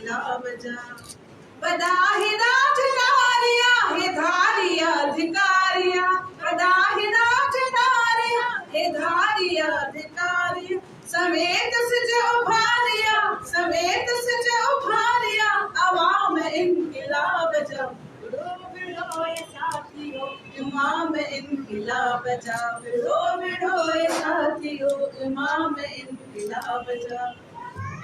इनकलाब जा। बदा ही राज नारिया हे धारिया धिकारिया, बदा ही राज नारिया हे धारिया धिकारिया, समेत सज उभारिया, समेत सज उभारिया, अवाम इनकलाब जा। बिड़ो बिड़ो ये साथियों इमाम इनकलाब जा, बिड़ो बिड़ो ये साथियों इमाम इनकलाब जा।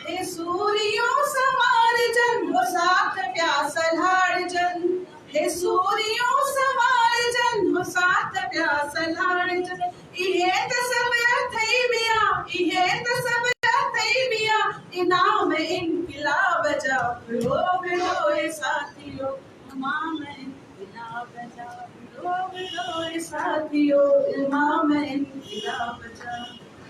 हे सूरियों सवार जन वो साथ प्यासल हार जन, हे सूरियों सवार जन वो साथ प्यासल हार जन, इहे त सब अथई मिया, इहे त सब अथई मिया, इनाम इनकलाब जा। बिड़ो बिड़ो ये साथियों इमाम इनकलाब जा, बिड़ो बिड़ो ये साथियों इमाम इनकलाब जा।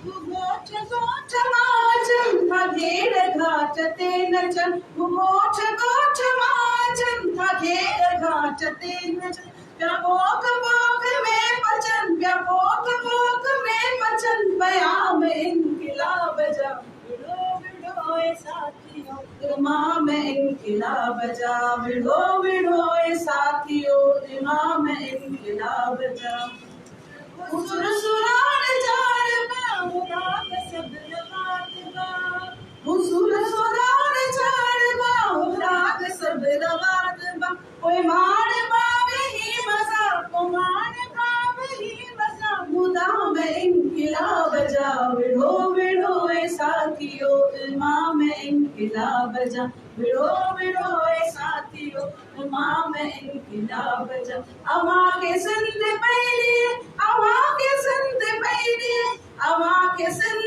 गोठ गोठ माजन था घेर घाट ते नचन, गोठ गोठ माजन था घेर घाट ते नचन, प्यापोक पोक में पचन, प्यापोक पोक में पचन, बयाम इनकलाब जा। बिड़ो बिड़ो ये साथियों इमाम इनकलाब जा, बिड़ो बिड़ो ये साथियों इमाम इनकलाब जा। हुजूर सुरान जाड़बा मुराद सब रवादबा, हुजूर सुरान जाड़बा मुराद सब रवादबा, कोई मान बावे ही मजा, को मान बावे ही मजा, मुदाम इनकलाब जा। बिड़ो बिड़ो ए साथियों इमाम इनकलाब जा, बिड़ो बिड़ो ए साथियों इमाम इनकलाब जा। अवा के सिंध पहली, अवा के सिंध पहली, अवा के सिंध